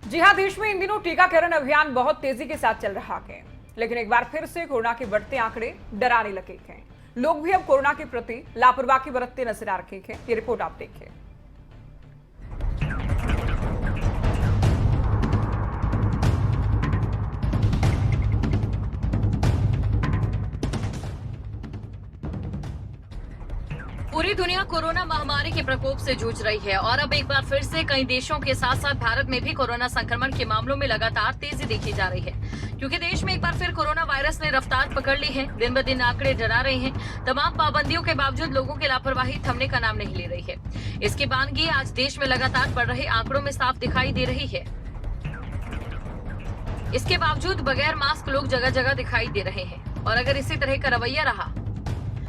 जी हां, देश में इन दिनों टीकाकरण अभियान बहुत तेजी के साथ चल रहा है, लेकिन एक बार फिर से कोरोना के बढ़ते आंकड़े डराने लगे हैं। लोग भी अब कोरोना के प्रति लापरवाही बरतते नजर आ रहे हैं। ये रिपोर्ट आप देखिए। पूरी दुनिया कोरोना महामारी के प्रकोप से जूझ रही है और अब एक बार फिर से कई देशों के साथ साथ भारत में भी कोरोना संक्रमण के मामलों में लगातार तेजी देखी जा रही है, क्योंकि देश में एक बार फिर कोरोना वायरस ने रफ्तार पकड़ ली है। दिन ब दिन आंकड़े डरा रहे हैं। तमाम पाबंदियों के बावजूद लोगों की लापरवाही थमने का नाम नहीं ले रही है। इसकी बानगी आज देश में लगातार बढ़ रहे आंकड़ों में साफ दिखाई दे रही है। इसके बावजूद बगैर मास्क लोग जगह जगह दिखाई दे रहे हैं और अगर इसी तरह का रवैया रहा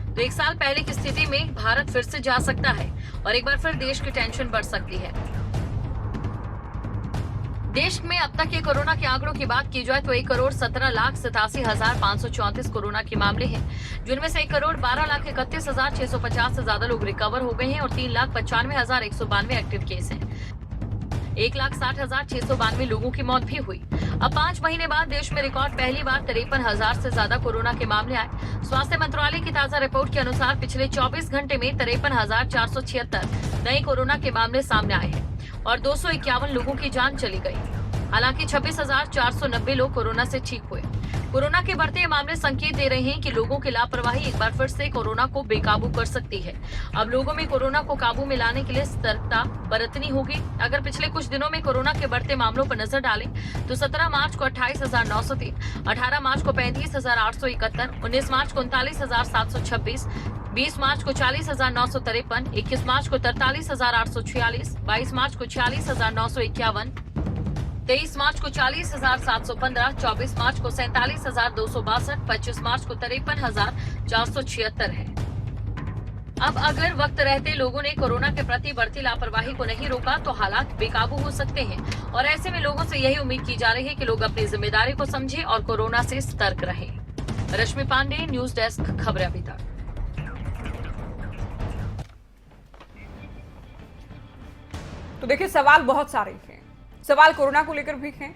तो एक साल पहले की स्थिति में भारत फिर से जा सकता है और एक बार फिर देश की टेंशन बढ़ सकती है। देश में अब तक के कोरोना के आंकड़ों की बात की जाए तो 1,87,87,534 कोरोना के मामले हैं, जिनमें से 1,12,31,650 से ज्यादा लोग रिकवर हो गए हैं और 3,95,192 एक्टिव केस हैं। 1,60,692 लोगों की मौत भी हुई। अब 5 महीने बाद देश में रिकॉर्ड पहली बार 53,000 से ज्यादा कोरोना के मामले आए। स्वास्थ्य मंत्रालय की ताजा रिपोर्ट के अनुसार पिछले 24 घंटे में 53,476 नए कोरोना के मामले सामने आए हैं और 251 लोगों की जान चली गई। हालांकि 26,490 लोग कोरोना से ठीक हुए। कोरोना के बढ़ते मामले संकेत दे रहे हैं कि लोगों की लापरवाही एक बार फिर से कोरोना को बेकाबू कर सकती है। अब लोगों में कोरोना को काबू में लाने के लिए सतर्कता बरतनी होगी। अगर पिछले कुछ दिनों में कोरोना के बढ़ते मामलों पर नजर डालें तो 17 मार्च को 28,903, 18 मार्च को 35,871, 19 मार्च को 39,726, 20 मार्च को 40,953, 21 मार्च को 43,846, 22 मार्च को 46,951, 23 मार्च को 40,715, 24 मार्च को 47,262, 25 मार्च को 53,476 है। अब अगर वक्त रहते लोगों ने कोरोना के प्रति बढ़ती लापरवाही को नहीं रोका तो हालात बेकाबू हो सकते हैं और ऐसे में लोगों से यही उम्मीद की जा रही है कि लोग अपनी जिम्मेदारी को समझें और कोरोना से सतर्क रहें। रश्मि पांडे, न्यूज डेस्क, खबरें अभी तक। तो देखिए, सवाल बहुत सारे हैं। सवाल कोरोना को लेकर भी हैं।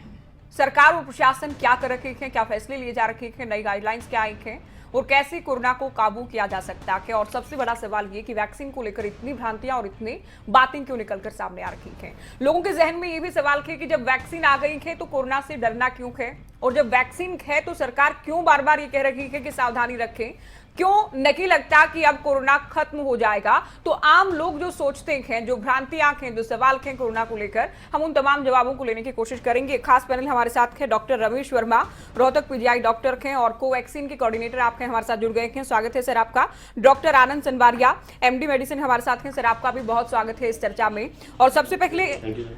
सरकार और प्रशासन क्या कर रहे हैं, क्या फैसले लिए जा रहे हैं, नई गाइडलाइंस क्या आई हैं और कैसे कोरोना को काबू किया जा सकता है। और सबसे बड़ा सवाल ये कि वैक्सीन को लेकर इतनी भ्रांतियां और इतनी बातें क्यों निकलकर सामने आ रही हैं। लोगों के जहन में ये भी सवाल है कि जब वैक्सीन आ गई है तो कोरोना से डरना क्यों है, और जब वैक्सीन है तो सरकार क्यों बार बार ये कह रही है कि सावधानी रखें। क्यों नहीं लगता कि अब कोरोना खत्म हो जाएगा। तो आम लोग जो सोचते हैं, जो भ्रांतियां हैं, जो सवाल हैं कोरोना को लेकर, हम उन तमाम जवाबों को लेने की कोशिश करेंगे। खास पैनल हमारे साथ है doctor Ramesh Verma, Rohtak PGI doctor हैं और कोवैक्सीन के कोऑर्डिनेटर आपके हमारे साथ जुड़ गए हैं। स्वागत है सर आपका। डॉक्टर आनंद सनवारिया, एमडी मेडिसिन हमारे साथ हैं। सर आपका भी बहुत स्वागत है इस चर्चा में। और सबसे पहले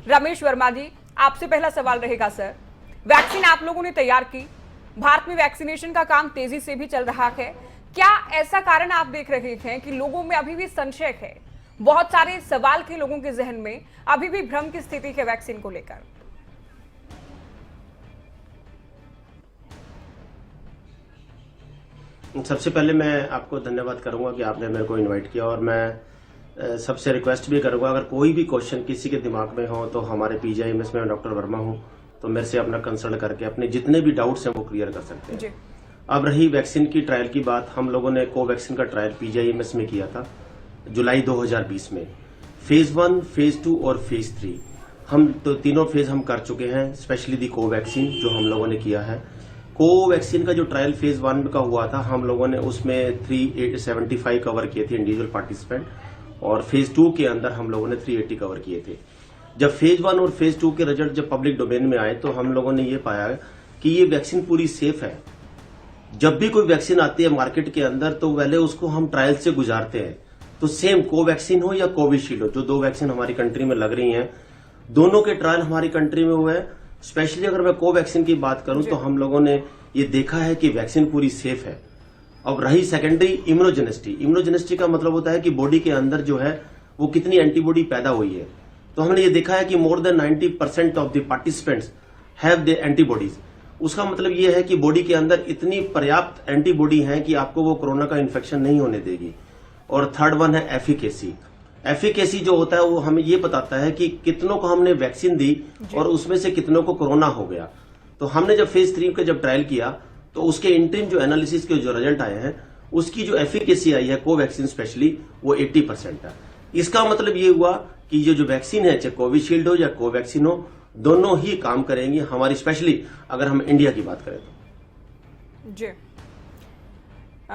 रमेश वर्मा जी, आपसे पहला सवाल रहेगा सर, वैक्सीन आप लोगों ने तैयार की, भारत में वैक्सीनेशन का काम तेजी से भी चल रहा है, क्या ऐसा कारण आप देख रहे हैं कि लोगों में अभी भी संशय है, बहुत सारे सवाल थे लोगों के जहन में, अभी भी भ्रम की स्थिति है वैक्सीन को लेकर? सबसे पहले मैं आपको धन्यवाद करूंगा कि आपने मेरे को इनवाइट किया और मैं सबसे रिक्वेस्ट भी करूंगा, अगर कोई भी क्वेश्चन किसी के दिमाग में हो तो हमारे पीजीआईएमएस में डॉक्टर वर्मा हूं, तो मेरे से अपना कंसल्ट करके अपने जितने भी डाउट्स हैं वो क्लियर कर सकते हैं। अब रही वैक्सीन की ट्रायल की बात, हम लोगों ने कोवैक्सीन का ट्रायल पीजीआईएमएस में किया था जुलाई 2020 में। फेज 1, फेज 2 और फेज 3 हम तो तीनों फेज हम कर चुके हैं, स्पेशली दी कोवैक्सीन जो हम लोगों ने किया है। कोवैक्सीन का जो ट्रायल फेज 1 का हुआ था, हम लोगों ने उसमें 375 कवर किए थे इंडिविजुअल पार्टिसिपेंट, और फेज 2 के अंदर हम लोगों ने 380 कवर किए थे। जब फेज 1 और फेज 2 के रिजल्ट जब पब्लिक डोमेन में आए तो हम लोगों ने ये पाया कि ये वैक्सीन पूरी सेफ है। जब भी कोई वैक्सीन आती है मार्केट के अंदर तो पहले उसको हम ट्रायल से गुजारते हैं। तो सेम कोवैक्सीन हो या कोविशील्ड हो, जो 2 वैक्सीन हमारी कंट्री में लग रही हैं, दोनों के ट्रायल हमारी कंट्री में हुए हैं। स्पेशली अगर मैं कोवैक्सीन की बात करूं तो हम लोगों ने ये देखा है कि वैक्सीन पूरी सेफ है। अब रही सेकेंडरी इम्यूनोजेनिसिटी, इम्यूनोजेनिसिटी का मतलब होता है कि बॉडी के अंदर जो है वो कितनी एंटीबॉडी पैदा हुई है। तो हमने ये देखा है कि more than 90% of the participants have the antibodies. उसका मतलब ये है कि बॉडी के अंदर इतनी पर्याप्त एंटीबॉडी है कि आपको वो कोरोना का इन्फेक्शन नहीं होने देगी। और थर्ड वन है एफिकेसी। एफिकेसी जो होता है वो हमें ये बताता है कि कितनों को हमने वैक्सीन दी और उसमें से कितनों को कोरोना हो गया। तो हमने जब फेज 3 का जब ट्रायल किया तो उसके इंटरिम जो एनालिसिस के जो रिजल्ट आए हैं उसकी जो एफिकेसी आई है कोवैक्सीन स्पेशली वो 80% है। इसका मतलब ये हुआ कि ये जो वैक्सीन है चाहे कोविशील्ड हो या कोवैक्सीन हो दोनों ही काम करेंगी हमारी, स्पेशली अगर हम इंडिया की बात करें तो।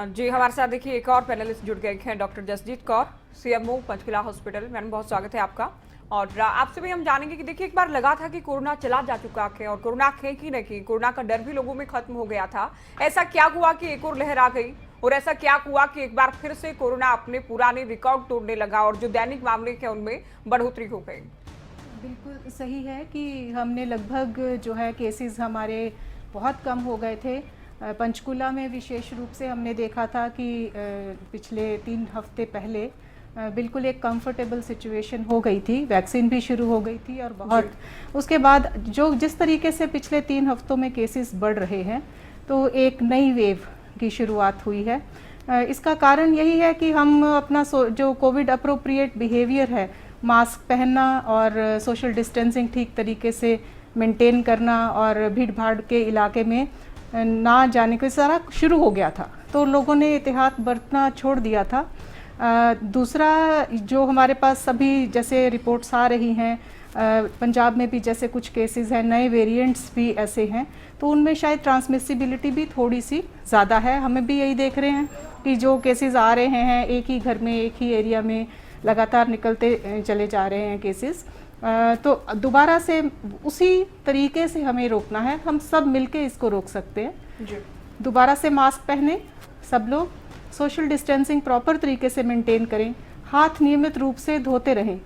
जी हमारे साथ देखिए एक और पैनलिस्ट जुड़ गए हैं, doctor Jasjit Kaur, CMO Panchkula hospital. Madam बहुत स्वागत है आपका। और आपसे भी हम जानेंगे कि देखिए एक बार लगा था कि कोरोना चला जा चुका है और कोरोना है कि नहीं, कोरोना का डर भी लोगों में खत्म हो गया था। ऐसा क्या हुआ कि एक और लहर आ गई और ऐसा क्या हुआ कि एक बार फिर से कोरोना अपने पुराने रिकॉर्ड तोड़ने लगा और जो दैनिक मामले थे उनमें बढ़ोतरी हो गई? बिल्कुल सही है कि हमने लगभग जो है केसेस हमारे बहुत कम हो गए थे। पंचकुला में विशेष रूप से हमने देखा था कि पिछले 3 हफ्ते पहले बिल्कुल एक कंफर्टेबल सिचुएशन हो गई थी, वैक्सीन भी शुरू हो गई थी और बहुत उसके बाद जो जिस तरीके से पिछले 3 हफ्तों में केसेस बढ़ रहे हैं तो एक नई वेव की शुरुआत हुई है। इसका कारण यही है कि हम अपना जो कोविड अप्रोप्रिएट बिहेवियर है, मास्क पहनना और सोशल डिस्टेंसिंग ठीक तरीके से मेंटेन करना और भीड़ भाड़ के इलाके में ना जाने को सारा शुरू हो गया था, तो लोगों ने एहतियात बरतना छोड़ दिया था। दूसरा जो हमारे पास सभी जैसे रिपोर्ट्स आ रही हैं, पंजाब में भी जैसे कुछ केसेस हैं, नए वेरिएंट्स भी ऐसे हैं, तो उनमें शायद ट्रांसमिसिबिलिटी भी थोड़ी सी ज़्यादा है। हमें भी यही देख रहे हैं कि जो केसेस आ रहे हैं एक ही घर में एक ही एरिया में लगातार निकलते चले जा रहे हैं केसेस। तो दोबारा से उसी तरीके से हमें रोकना है, हम सब मिलके इसको रोक सकते हैं जी। दोबारा से मास्क पहने सब लोग, सोशल डिस्टेंसिंग प्रॉपर तरीके से मेंटेन करें, हाथ नियमित रूप से धोते रहें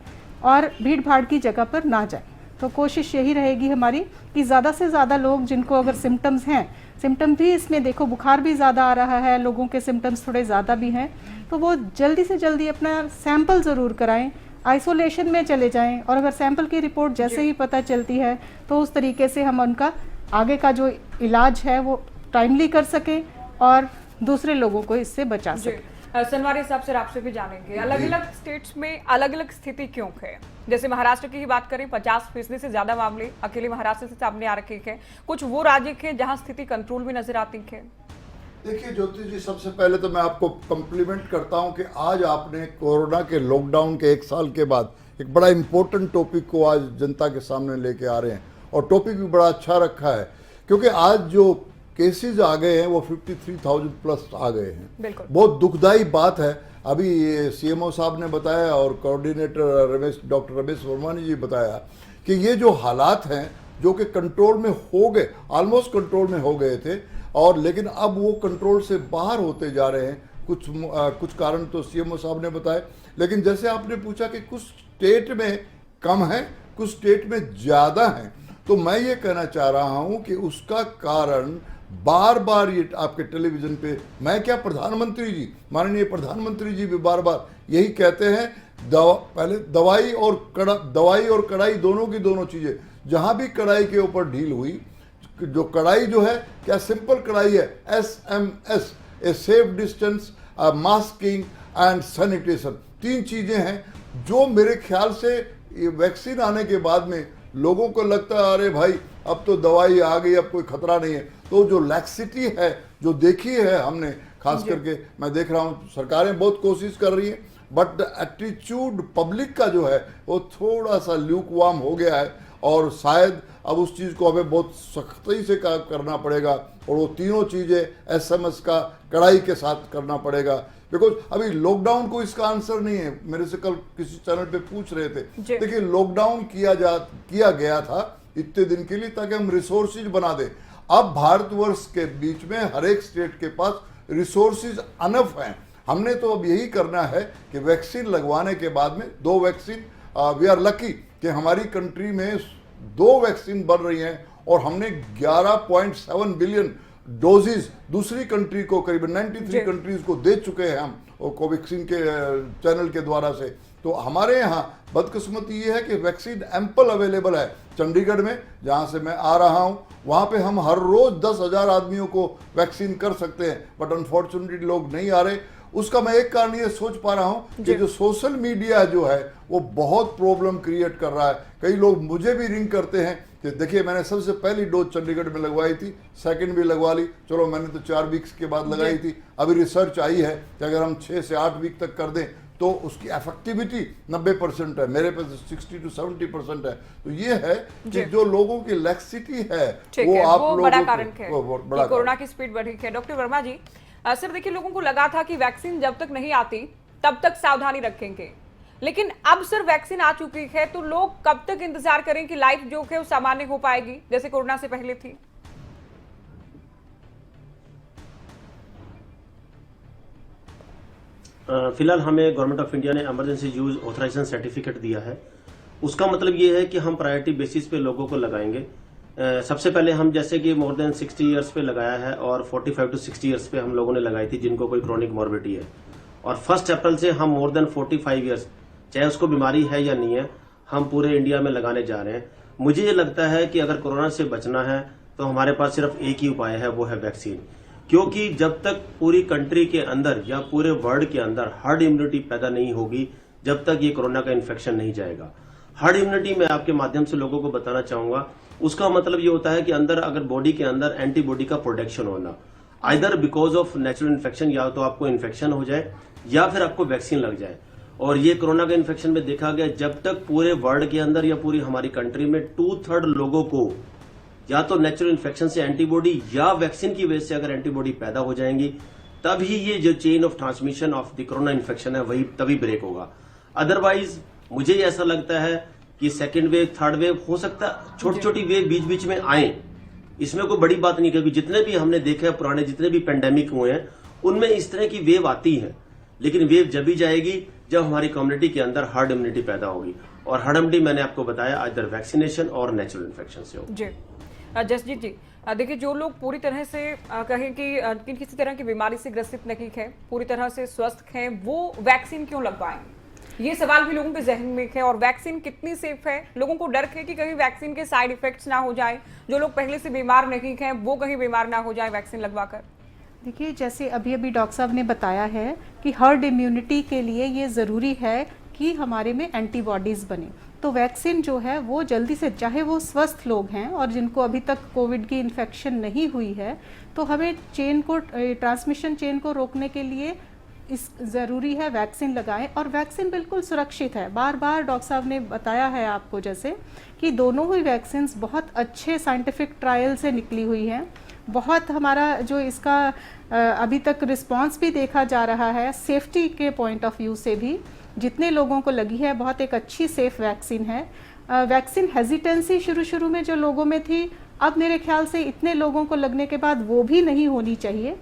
और भीड़ भाड़ की जगह पर ना जाएं। तो कोशिश यही रहेगी हमारी कि ज़्यादा से ज़्यादा लोग जिनको अगर सिम्टम्स हैं, सिम्टम भी इसमें देखो बुखार भी ज़्यादा आ रहा है, लोगों के सिम्टम्स थोड़े ज़्यादा भी हैं, तो वो जल्दी से जल्दी अपना सैंपल ज़रूर कराएं, आइसोलेशन में चले जाएं और अगर सैंपल की रिपोर्ट जैसे ही पता चलती है तो उस तरीके से हम उनका आगे का जो इलाज है वो टाइमली कर सकें और दूसरे लोगों को इससे बचा सकें। सनवारी साहब से आपसे भी जानेंगे, अलग अलग स्टेट्स में अलग अलग स्थिति क्यों है? जैसे महाराष्ट्र की ही बात करें, 50% से ज्यादा मामले अकेले महाराष्ट्र से सामने आ रखे हैं। कुछ वो राज्य हैं जहां स्थिति कंट्रोल में नजर आती है। देखिए ज्योति जी, सबसे पहले तो मैं आपको कम्प्लीमेंट करता हूं कि आज आपने कोरोना के लॉकडाउन के 1 साल के बाद एक बड़ा इंपॉर्टेंट टॉपिक को आज जनता के सामने लेके आ रहे हैं और टॉपिक भी बड़ा अच्छा रखा है, क्योंकि आज जो केसेस आ गए हैं वो 53,000 प्लस आ गए हैं। बहुत दुखदाई बात है। अभी सीएमओ साहब ने बताया और कोऑर्डिनेटर डॉक्टर रमेश वर्मा ने जी बताया कि ये जो हालात हैं जो कि कंट्रोल में हो गए, ऑलमोस्ट कंट्रोल में हो गए थे और लेकिन अब वो कंट्रोल से बाहर होते जा रहे हैं। कुछ कारण तो सीएमओ साहब ने बताए, लेकिन जैसे आपने पूछा कि कुछ स्टेट में कम है, कुछ स्टेट में ज़्यादा है, तो मैं ये कहना चाह रहा हूँ कि उसका कारण बार बार ये आपके टेलीविजन पे, मैं क्या प्रधानमंत्री जी, माननीय प्रधानमंत्री जी भी बार बार यही कहते हैं, पहले दवाई और कड़ाई दोनों की दोनों चीज़ें, जहाँ भी कड़ाई के ऊपर ढील हुई, जो कड़ाई जो है क्या सिंपल कड़ाई है, SMS, a safe distance, masking and sanitation, 3 चीज़ें हैं जो मेरे ख्याल से वैक्सीन आने के बाद में लोगों को लगता है अरे भाई अब तो दवाई आ गई, अब कोई खतरा नहीं है। तो जो लैक्सिटी है जो देखी है हमने, खास करके मैं देख रहा हूँ सरकारें बहुत कोशिश कर रही हैं, बट एटीट्यूड पब्लिक का जो है वो थोड़ा सा ल्यूकवार्म हो गया है और शायद अब उस चीज़ को हमें बहुत सख्ती से करना पड़ेगा और वो तीनों चीज़ें SMS का कड़ाई के साथ करना पड़ेगा, बिकॉज अभी लॉकडाउन को इसका आंसर नहीं है। मेरे से कल किसी चैनल पे पूछ रहे थे, देखिए लॉकडाउन किया गया था इतने दिन के लिए ताकि हम रिसोर्सेज बना दें। अब भारतवर्ष के बीच में हर एक स्टेट के पास रिसोर्सेज अनफ हैं। हमने तो अब यही करना है कि वैक्सीन लगवाने के बाद में 2 वैक्सीन, वी आर लकी कि हमारी कंट्री में 2 वैक्सीन बन रही हैं और हमने 11.7 बिलियन डोजेज दूसरी कंट्री को, करीबन 93 कंट्रीज को दे चुके हैं हम कोवैक्सीन के चैनल के द्वारा से। तो हमारे यहाँ बदकिस्मती ये है कि वैक्सीन एम्पल अवेलेबल है। चंडीगढ़ में जहाँ से मैं आ रहा हूँ वहाँ पे हम हर रोज़ 10,000 आदमियों को वैक्सीन कर सकते हैं, बट अनफॉर्चुनेटली लोग नहीं आ रहे उसका मैं एक कारण ये सोच पा रहा हूं कि जो सोशल मीडिया जो है वो बहुत प्रॉब्लम क्रिएट कर रहा है। कई लोग मुझे भी रिंग करते हैं कि देखिए मैंने सबसे पहली डोज चंडीगढ़ में लगवाई थी, सेकंड भी लगवा ली, चलो मैंने तो 4 वीक्स के बाद लगाई थी। अभी रिसर्च आई है कि अगर हम 6 से 8 वीक तक कर दें तो उसकी इफेक्टिविटी 90% है, मेरे पे 60 to 70% है। तो ये है कि जो लोगों की लैक्सिटी है वो आप लोगों बड़ा कारण है बड़ा कोरोना की स्पीड बढ़ी है। डॉक्टर वर्मा जी, सर देखिए, लोगों को लगा था कि वैक्सीन जब तक नहीं आती तब तक सावधानी रखेंगे, लेकिन अब सर वैक्सीन आ चुकी है तो लोग कब तक इंतजार करें कि लाइफ जो है वो सामान्य हो पाएगी जैसे कोरोना से पहले थी? फिलहाल हमें गवर्नमेंट ऑफ इंडिया ने इमरजेंसी यूज ऑथराइजेशन सर्टिफिकेट दिया है। उसका मतलब ये है कि हम प्रायोरिटी बेसिस पे लोगों को लगाएंगे। सबसे पहले हम जैसे कि मोर देन 60 इयर्स पे लगाया है और 45 to 60 इयर्स पे हम लोगों ने लगाई थी जिनको कोई क्रोनिक मॉर्बिडिटी है, और 1 अप्रैल से हम मोर देन 45 इयर्स, चाहे उसको बीमारी है या नहीं है, हम पूरे इंडिया में लगाने जा रहे हैं। मुझे ये लगता है कि अगर कोरोना से बचना है तो हमारे पास सिर्फ एक ही उपाय है, वो है वैक्सीन। क्योंकि जब तक पूरी कंट्री के अंदर या पूरे वर्ल्ड के अंदर हर्ड इम्यूनिटी पैदा नहीं होगी, जब तक ये कोरोना का इन्फेक्शन नहीं जाएगा। हर्ड इम्यूनिटी मैं आपके माध्यम से लोगों को बताना चाहूंगा, उसका मतलब ये होता है कि अंदर अगर बॉडी के अंदर एंटीबॉडी का प्रोडक्शन होना, either because of natural infection, या तो आपको इन्फेक्शन हो जाए या फिर आपको वैक्सीन लग जाए। और ये कोरोना के इन्फेक्शन में देखा गया, जब तक पूरे वर्ल्ड के अंदर या पूरी हमारी कंट्री में 2/3 लोगों को या तो नेचुरल इन्फेक्शन से एंटीबॉडी या वैक्सीन की वजह से अगर एंटीबॉडी पैदा हो जाएंगी, तभी ये जो chain of transmission of the corona infection है वही तभी ब्रेक होगा। अदरवाइज मुझे ऐसा लगता है कि सेकेंड वेव, थर्ड वेव हो सकता है, छोटी छोटी वेव बीच बीच में आए, इसमें कोई बड़ी बात नहीं, क्योंकि जितने भी हमने देखे हैं पुराने जितने भी पेंडेमिक हुए हैं उनमें इस तरह की वेव आती है। लेकिन वेव जब भी जाएगी जब हमारी कम्युनिटी के अंदर हर्ड इम्यूनिटी पैदा होगी, और हर्ड इम्यूनिटी मैंने आपको बताया इधर वैक्सीनेशन और नेचुरल इन्फेक्शन से होगी। जी जसजीत जी, देखिए जो लोग पूरी तरह से कहें कि किसी तरह की बीमारी से ग्रसित नहीं है, पूरी तरह से स्वस्थ हैं, वो वैक्सीन क्यों लगवाएं? ये सवाल भी लोगों के जहन में है। और वैक्सीन कितनी सेफ है? लोगों को डर है कि कहीं वैक्सीन के साइड इफेक्ट्स ना हो जाए, जो लोग पहले से बीमार नहीं हैं वो कहीं बीमार ना हो जाए वैक्सीन लगवाकर। देखिए, जैसे अभी डॉक्टर साहब ने बताया है कि हर्ड इम्यूनिटी के लिए ये ज़रूरी है कि हमारे में एंटीबॉडीज़ बने। तो वैक्सीन जो है वो जल्दी से, चाहे वो स्वस्थ लोग हैं और जिनको अभी तक कोविड की इन्फेक्शन नहीं हुई है, तो हमें चेन को, ट्रांसमिशन चेन को रोकने के लिए इस ज़रूरी है वैक्सीन लगाएं। और वैक्सीन बिल्कुल सुरक्षित है। बार बार डॉक्टर साहब ने बताया है आपको जैसे कि दोनों ही वैक्सीन बहुत अच्छे साइंटिफिक ट्रायल से निकली हुई हैं। बहुत हमारा जो इसका अभी तक रिस्पांस भी देखा जा रहा है, सेफ्टी के पॉइंट ऑफ व्यू से भी जितने लोगों को लगी है बहुत एक अच्छी सेफ वैक्सीन है। वैक्सीन हेजिटेंसी शुरू में जो लोगों में थी, अब मेरे ख्याल से इतने लोगों को लगने के बाद वो भी नहीं होनी चाहिए।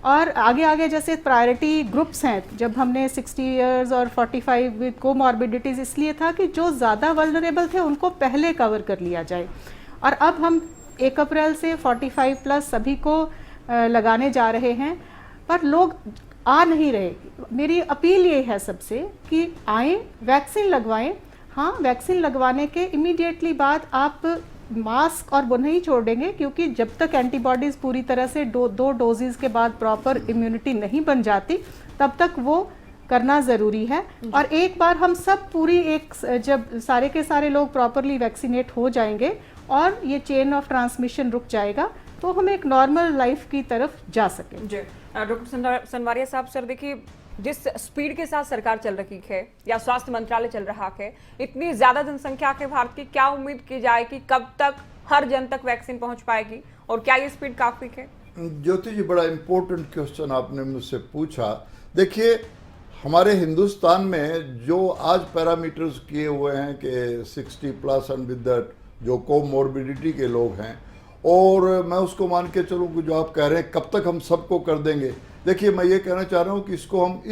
और आगे जैसे प्रायोरिटी ग्रुप्स हैं, जब हमने 60 इयर्स और 45 विद कोमॉर्बिडिटीज़ इसलिए था कि जो ज़्यादा वल्नरेबल थे उनको पहले कवर कर लिया जाए। और अब हम 1 अप्रैल से 45 प्लस सभी को लगाने जा रहे हैं, पर लोग आ नहीं रहे। मेरी अपील ये है सबसे कि आएँ, वैक्सीन लगवाएं। हाँ, वैक्सीन लगवाने के इमीडिएटली बाद आप मास्क और वो नहीं छोड़ेंगे, क्योंकि जब तक एंटीबॉडीज़ पूरी तरह से दो डोजेज के बाद प्रॉपर इम्यूनिटी नहीं बन जाती तब तक वो करना ज़रूरी है। और एक बार हम सब जब सारे के सारे लोग प्रॉपरली वैक्सीनेट हो जाएंगे और ये चेन ऑफ ट्रांसमिशन रुक जाएगा, तो हम एक नॉर्मल लाइफ की तरफ जा सकें। डॉक्टर सनवारिया साहब, सर देखिए जिस स्पीड के साथ सरकार चल रही है या स्वास्थ्य मंत्रालय चल रहा है, इतनी ज्यादा जनसंख्या है भारत की, क्या उम्मीद की जाए कि कब तक हर जन तक वैक्सीन पहुंच पाएगी और क्या ये स्पीड काफी है? ज्योति जी, बड़ा इंपॉर्टेंट क्वेश्चन आपने मुझसे पूछा। देखिए, हमारे हिंदुस्तान में जो आज पैरामीटर्स किए हुए हैं कि 60 प्लस एंड विद दैट जो कोमॉर्बिडिटी के लोग हैं, और मैं उसको मान के चलूँ कि जो आप कह रहे हैं कब तक हम सबको कर देंगे। देखिए, मैं ये कहना चाह रहा हूँ कि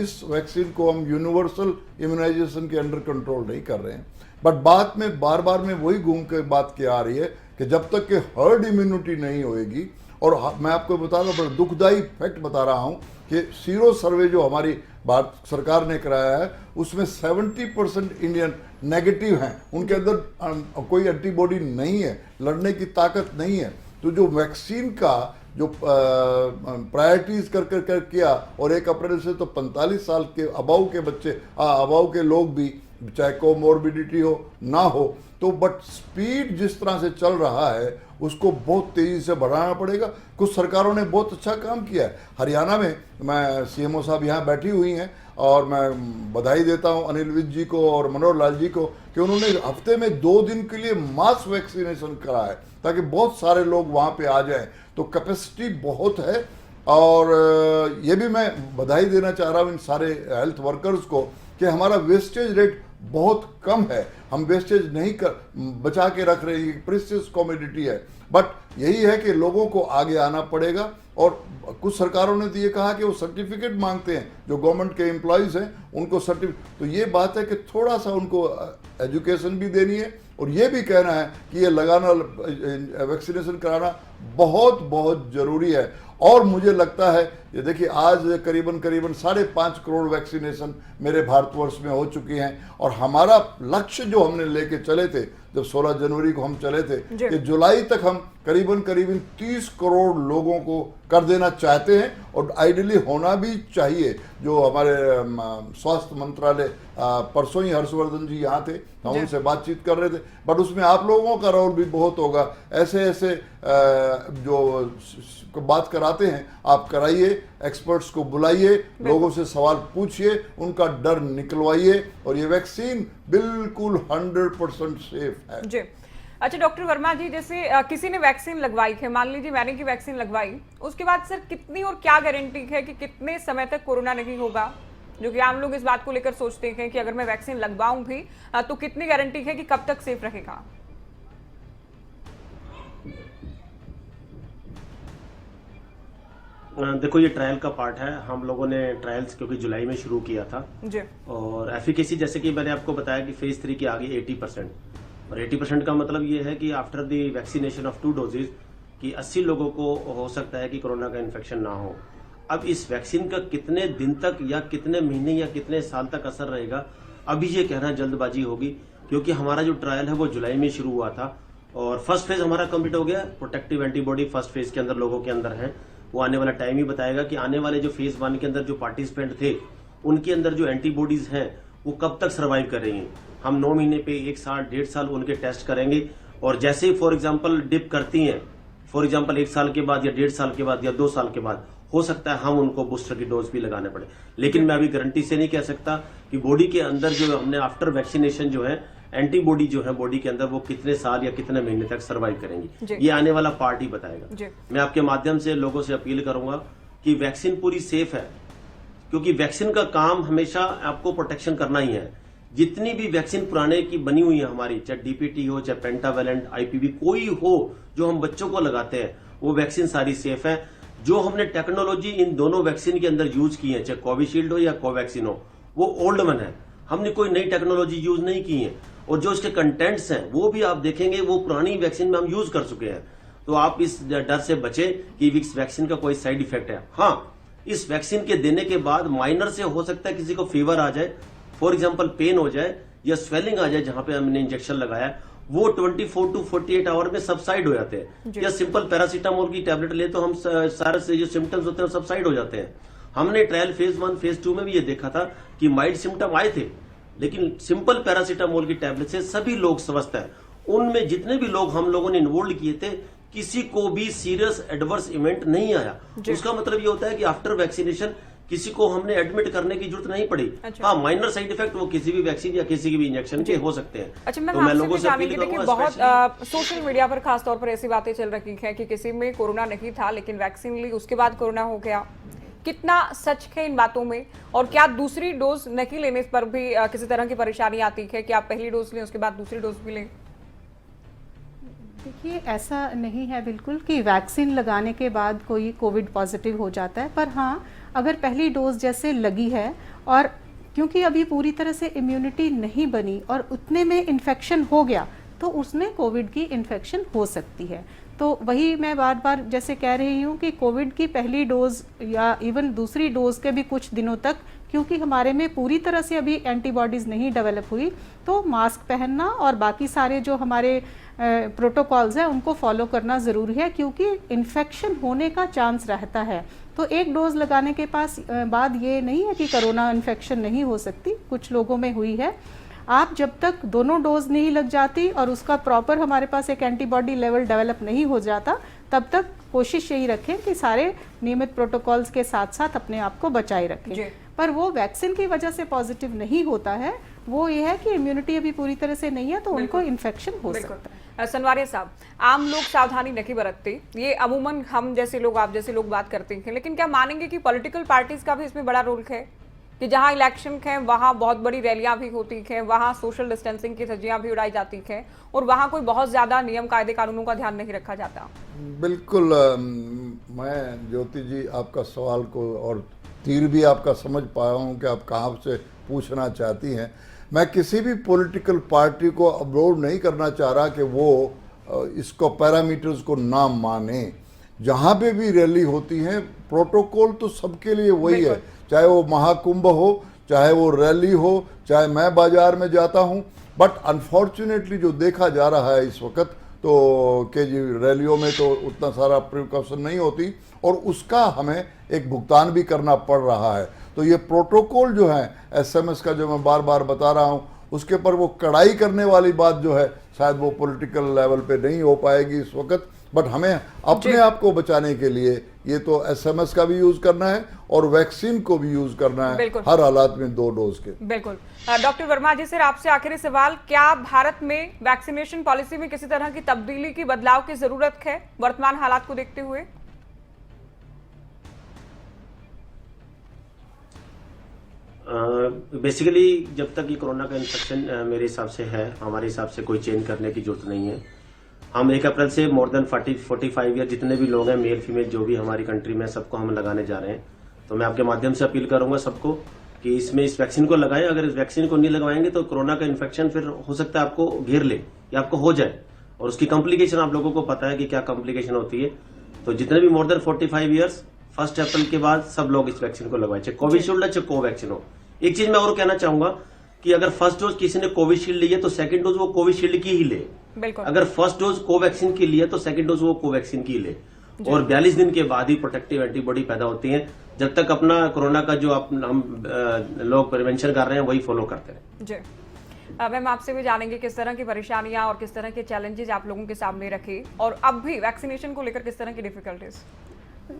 इस वैक्सीन को हम यूनिवर्सल इम्यूनाइजेशन के अंडर कंट्रोल नहीं कर रहे हैं, बट बात में बार बार में वही घूम के बात क्या आ रही है कि जब तक कि हर्ड इम्यूनिटी नहीं होएगी। और मैं आपको बता रहा हूँ, बड़ा दुखदाई फैक्ट बता रहा हूँ कि सीरो सर्वे जो हमारी भारत सरकार ने कराया है उसमें 70% इंडियन नेगेटिव हैं, उनके अंदर कोई एंटीबॉडी नहीं है, लड़ने की ताकत नहीं है। तो जो वैक्सीन का जो प्रायोरिटीज कर किया, और 1 अप्रैल से तो 45 साल के अबाउ के बच्चे, अबाउ के लोग भी, चाहे कोमोर्बिडिटी हो ना हो, तो बट स्पीड जिस तरह से चल रहा है उसको बहुत तेजी से बढ़ाना पड़ेगा। कुछ सरकारों ने बहुत अच्छा काम किया है। हरियाणा में, मैं सीएमओ साहब यहाँ बैठी हुई हैं और मैं बधाई देता हूँ अनिल विज जी को और मनोहर लाल जी को कि उन्होंने हफ्ते में 2 दिन के लिए मास वैक्सीनेशन करा है ताकि बहुत सारे लोग वहाँ पे आ जाएं। तो कैपेसिटी बहुत है, और ये भी मैं बधाई देना चाह रहा हूँ इन सारे हेल्थ वर्कर्स को कि हमारा वेस्टेज रेट बहुत कम है। हम वेस्टेज नहीं बचा के रख रहे हैं, प्रीशियस कमोडिटी है। बट यही है कि लोगों को आगे आना पड़ेगा, और कुछ सरकारों ने तो ये कहा कि वो सर्टिफिकेट मांगते हैं, जो गवर्नमेंट के एम्प्लॉयज़ हैं उनको सर्टिफिकेट। तो ये बात है कि थोड़ा सा उनको एजुकेशन भी देनी है, और ये भी कहना है कि ये लगाना, वैक्सीनेशन कराना बहुत बहुत ज़रूरी है। और मुझे लगता है, ये देखिए आज करीबन 5.5 करोड़ वैक्सीनेशन मेरे भारतवर्ष में हो चुकी हैं, और हमारा लक्ष्य जो हमने लेके चले थे जब 16 जनवरी को हम चले थे कि जुलाई तक हम करीबन 30 करोड़ लोगों को कर देना चाहते हैं, और आइडियली होना भी चाहिए। जो हमारे स्वास्थ्य मंत्रालय, परसों ही हर्षवर्धन जी यहाँ थे, हम उनसे बातचीत कर रहे थे, बट उसमें आप लोगों का रोल भी बहुत होगा। ऐसे जो बात कराते हैं आप कराइए, एक्सपर्ट्स को बुलाइए, लोगों से सवाल पूछिए, उनका डर निकलवाइए, और ये वैक्सीन बिल्कुल 100% सेफ है। जी। अच्छा डॉक्टर वर्मा जी, जैसे किसी ने वैक्सीन लगवाई है, मान लीजिए मैंने की वैक्सीन लगवाई, उसके बाद सर कितनी और क्या गारंटी है कि कितने समय तक कोरोना नहीं होगा? जो कि आम लोग इस बात को लेकर सोचते हैं कि अगर मैं वैक्सीन लगवाऊं भी तो कितनी गारंटी है कि कब तक सेफ रहेगा? देखो, ये ट्रायल का पार्ट है। हम लोगों ने ट्रायल्स क्योंकि जुलाई में शुरू किया था जी, और एफिकेसी जैसे कि मैंने आपको बताया कि फेज 3 की आ गई 80%, और 80% का मतलब ये है कि after the vaccination of 2 doses कि 80 लोगों को हो सकता है कि कोरोना का इन्फेक्शन ना हो। अब इस वैक्सीन का कितने दिन तक या कितने महीने या कितने साल तक असर रहेगा, अभी ये कहना जल्दबाजी होगी, क्योंकि हमारा जो ट्रायल है वो जुलाई में शुरू हुआ था, और फर्स्ट फेज हमारा कंप्लीट हो गया। प्रोटेक्टिव एंटीबॉडी फर्स्ट फेज के अंदर लोगों के अंदर है। वो आने वाला टाइम ही बताएगा कि आने वाले जो फेज 1 के अंदर जो पार्टिसिपेंट थे उनके अंदर जो एंटीबॉडीज हैं वो कब तक सर्वाइव करेंगे। हम 9 महीने पे 1 साल 1.5 साल उनके टेस्ट करेंगे, और जैसे ही फॉर एग्जाम्पल डिप करती हैं, फॉर एग्जाम्पल 1 साल के बाद या 1.5 साल के बाद या 2 साल के बाद हो सकता है हम उनको बूस्टर की डोज भी लगाने पड़े। लेकिन मैं अभी गारंटी से नहीं कह सकता कि बॉडी के अंदर जो हमने आफ्टर वैक्सीनेशन जो है एंटीबॉडी जो है बॉडी के अंदर वो कितने साल या कितने महीने तक सर्वाइव करेंगी, ये आने वाला पार्ट ही बताएगा। मैं आपके माध्यम से लोगों से अपील करूंगा कि वैक्सीन पूरी सेफ है, क्योंकि वैक्सीन का काम हमेशा आपको प्रोटेक्शन करना ही है। जितनी भी वैक्सीन पुराने की बनी हुई है हमारी, चाहे डीपीटी हो, चाहे पेंटावेलेंट, आईपीवी, कोई हो जो हम बच्चों को लगाते हैं, वो वैक्सीन सारी सेफ है। जो हमने टेक्नोलॉजी इन दोनों वैक्सीन के अंदर यूज की है, चाहे कोविशील्ड हो या कोवैक्सीन हो, वो ओल्ड वन है। हमने कोई नई टेक्नोलॉजी यूज नहीं की है, और जो इसके कंटेंट्स हैं वो भी आप देखेंगे वो पुरानी वैक्सीन में हम यूज कर चुके हैं। तो आप इस डर से बचे कि इस वैक्सीन का कोई साइड इफेक्ट है। हाँ, इस वैक्सीन के देने के बाद माइनर से हो सकता है किसी को फीवर आ जाए, फॉर एग्जाम्पल पेन हो जाए या स्वेलिंग आ जाए जहां पे हमने इंजेक्शन लगाया, वो 24 to 48 आवर में सबसाइड हो जाते हैं। या सिंपल पैरासीटामोल की टैबलेट ले तो हम सारे से जो सिम्टम्स होते हैं सबसाइड हो जाते हैं। हमने ट्रायल फेज 1 फेज 2 में भी ये देखा था कि माइल्ड सिम्टम आए थे, लेकिन सिंपल पैरासीटामोल की टैबलेट से सभी लोग स्वस्थ हैं। उनमें जितने भी लोग हम लोगों ने इन्वॉल्व किए थे, किसी को भी सीरियस एडवर्स इवेंट नहीं आया। उसका मतलब ये होता है कि आफ्टर वैक्सीनेशन किसी को हमने एडमिट करने की जरूरत नहीं पड़ी। हाँ, माइनर साइड इफेक्ट वो किसी भी वैक्सीन या किसी की भी इंजेक्शन के हो सकते हैं। अच्छा, तो मैं लोगों से अपील करूंगा, बहुत सोशल मीडिया पर खास तौर पर ऐसी बातें चल रही हैं कि किसी में कोरोना नहीं था लेकिन वैक्सीन ली, उसके बाद कोरोना हो गया। कितना सच है इन बातों में, और क्या दूसरी डोज नहीं लेने पर भी किसी तरह की परेशानी आती है कि आप पहली डोज लें उसके बाद दूसरी डोज भी लें? देखिए, ऐसा नहीं है बिल्कुल कि वैक्सीन लगाने के बाद कोई कोविड पॉजिटिव हो जाता है, पर हाँ, अगर पहली डोज जैसे लगी है और क्योंकि अभी पूरी तरह से इम्यूनिटी नहीं बनी और उतने में इन्फेक्शन हो गया, तो उसमें कोविड की इन्फेक्शन हो सकती है। तो वही मैं बार बार जैसे कह रही हूँ कि कोविड की पहली डोज या इवन दूसरी डोज के भी कुछ दिनों तक क्योंकि हमारे में पूरी तरह से अभी एंटीबॉडीज़ नहीं डेवलप हुई, तो मास्क पहनना और बाकी सारे जो हमारे प्रोटोकॉल्स हैं उनको फॉलो करना ज़रूरी है, क्योंकि इन्फेक्शन होने का चांस रहता है। तो एक डोज लगाने के बाद ये नहीं है कि कोरोना इन्फेक्शन नहीं हो सकती, कुछ लोगों में हुई है। आप जब तक दोनों डोज नहीं लग जाती और उसका प्रॉपर हमारे पास एक एंटीबॉडी लेवल डेवलप नहीं हो जाता, तब तक कोशिश यही रखें कि सारे नियमित प्रोटोकॉल्स के साथ साथ अपने आप को बचाए रखें। पर वो वैक्सीन की वजह से पॉजिटिव नहीं होता है, वो ये है कि इम्यूनिटी अभी पूरी तरह से नहीं है, तो उनको इन्फेक्शन हो सकता है। सनवारिया साहब, आम लोग सावधानी नहीं बरतते, ये अमूमन हम जैसे लोग, आप जैसे लोग बात करते हैं, लेकिन क्या मानेंगे कि पॉलिटिकल पार्टीज का भी इसमें बड़ा रोल है कि जहां इलेक्शन है वहां बहुत बड़ी रैलियां भी होती हैं, वहां सोशल डिस्टेंसिंग की धज्जियां भी उड़ाई जाती हैं और वहां कोई बहुत ज्यादा नियम कायदे कानूनों का ध्यान नहीं रखा जाता? बिल्कुल, मैं ज्योति जी आपका सवाल को और तीर भी आपका समझ पाया हूँ कि आप कहाँ से पूछना चाहती हैं। मैं किसी भी पॉलिटिकल पार्टी को अवॉइड नहीं करना चाह रहा कि वो इसको पैरामीटर्स को ना माने। जहाँ पे भी रैली होती है प्रोटोकॉल तो सबके लिए वही है, चाहे वो महाकुंभ हो, चाहे वो रैली हो, चाहे मैं बाजार में जाता हूँ। बट अनफॉर्चुनेटली जो देखा जा रहा है इस वक्त, तो कि जी रैलियों में तो उतना सारा प्रिकॉशन नहीं होती और उसका हमें एक भुगतान भी करना पड़ रहा है। तो ये प्रोटोकॉल जो है SMS का, जो मैं बार बार बता रहा हूँ, उसके पर वो कड़ाई करने वाली बात जो है शायद वो पॉलिटिकल लेवल पे नहीं हो पाएगी इस वक्त। बट हमें अपने आप को बचाने के लिए ये तो SMS का भी यूज करना है और वैक्सीन को भी यूज करना है, हर हालात में 2 डोज के। बिल्कुल। डॉक्टर वर्मा जी, सर आपसे आखिरी सवाल, क्या भारत में वैक्सीनेशन पॉलिसी में किसी तरह की तब्दीली की, बदलाव की जरूरत है वर्तमान हालात को देखते हुए? बेसिकली जब तक ये कोरोना का इन्फेक्शन मेरे हिसाब से है, हमारे हिसाब से कोई चेंज करने की जरूरत नहीं है। हम 1 अप्रैल से मोर देन 45 ईयर जितने भी लोग हैं, मेल फीमेल जो भी हमारी कंट्री में, सबको हम लगाने जा रहे हैं। तो मैं आपके माध्यम से अपील करूंगा सबको कि इसमें इस वैक्सीन को लगाएं। अगर इस वैक्सीन को नहीं लगवाएंगे तो कोरोना का इन्फेक्शन फिर हो सकता है आपको घेर ले या आपको हो जाए, और उसकी कॉम्प्लिकेशन आप लोगों को पता है कि क्या कॉम्प्लिकेशन होती है। तो जितने भी मोर देन 45 ईयर्स 1 अप्रैल के बाद सब लोग इस वैक्सीन को लगवाएं, चाहे कोविशील्ड हो चाहे कोवैक्सीन हो। एक चीज मैं और कहना चाहूंगा कि अगर फर्स्ट डोज किसी ने कोविशील्ड ली है तो सेकंड डोज वो कोविशील्ड की ही ले। बिल्कुल। अगर फर्स्ट डोज कोवैक्सीन की ली है तो सेकंड डोज वो कोवैक्सीन की ले, और 42 दिन के बाद ही प्रोटेक्टिव एंटीबॉडी पैदा होती है। जब तक अपना कोरोना का जो हम लोग प्रिवेंशन कर रहे हैं वही फॉलो करते हैं। जी मैम, आपसे भी जानेंगे किस तरह की परेशानियां और किस तरह के चैलेंजेस आप लोगों के सामने रखे, और अब भी वैक्सीनेशन को लेकर किस तरह की डिफिकल्टीज?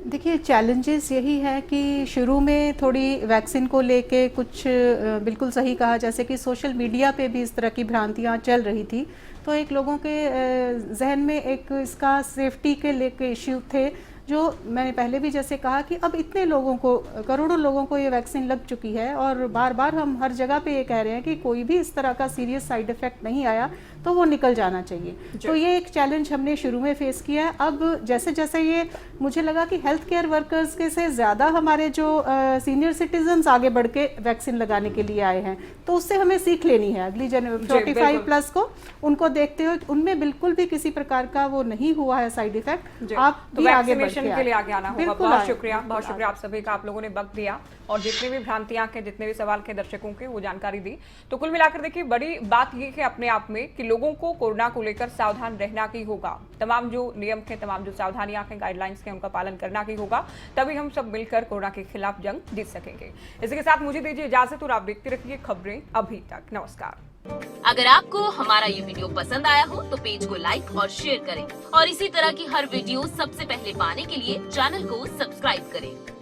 देखिए, चैलेंजेस यही है कि शुरू में थोड़ी वैक्सीन को लेके कुछ बिल्कुल सही कहा, जैसे कि सोशल मीडिया पे भी इस तरह की भ्रांतियां चल रही थी, तो एक लोगों के जहन में एक इसका सेफ्टी के लेके इश्यू थे, जो मैंने पहले भी जैसे कहा कि अब इतने लोगों को, करोड़ों लोगों को ये वैक्सीन लग चुकी है और बार बार हम हर जगह पे ये कह रहे हैं कि कोई भी इस तरह का सीरियस साइड इफेक्ट नहीं आया तो वो निकल जाना चाहिए। तो ये एक चैलेंज हमने शुरू में फेस किया है। अब जैसे जैसे ये मुझे लगा कि हेल्थ केयर वर्कर्स के से ज़्यादा हमारे जो सीनियर सिटीजन्स आगे बढ़ के वैक्सीन लगाने के लिए आए हैं, तो उससे हमें सीख लेनी है अगली 45 प्लस को, उनको देखते हुए उनमें बिल्कुल भी किसी प्रकार का वो नहीं हुआ है साइड इफेक्ट। आप भी आगे के लिए आगे आना होगा। बहुत शुक्रिया आप सभी का, आप लोगों ने वक्त दिया और जितने भी भ्रांतियां के, जितने भी सवाल के दर्शकों के, वो जानकारी दी। तो कुल मिलाकर देखिए, बड़ी बात ये है अपने आप में कि लोगों को कोरोना को लेकर सावधान रहना ही होगा। तमाम जो नियम है, तमाम जो सावधानियां हैं, गाइडलाइंस के, उनका पालन करना ही होगा, तभी हम सब मिलकर कोरोना के खिलाफ जंग जीत सकेंगे। इसी के साथ मुझे दीजिए इजाजत और आप देखते रखिए खबरें अभी तक। नमस्कार। अगर आपको हमारा ये वीडियो पसंद आया हो तो पेज को लाइक और शेयर करें, और इसी तरह की हर वीडियो सबसे पहले पाने के लिए चैनल को सब्सक्राइब करें।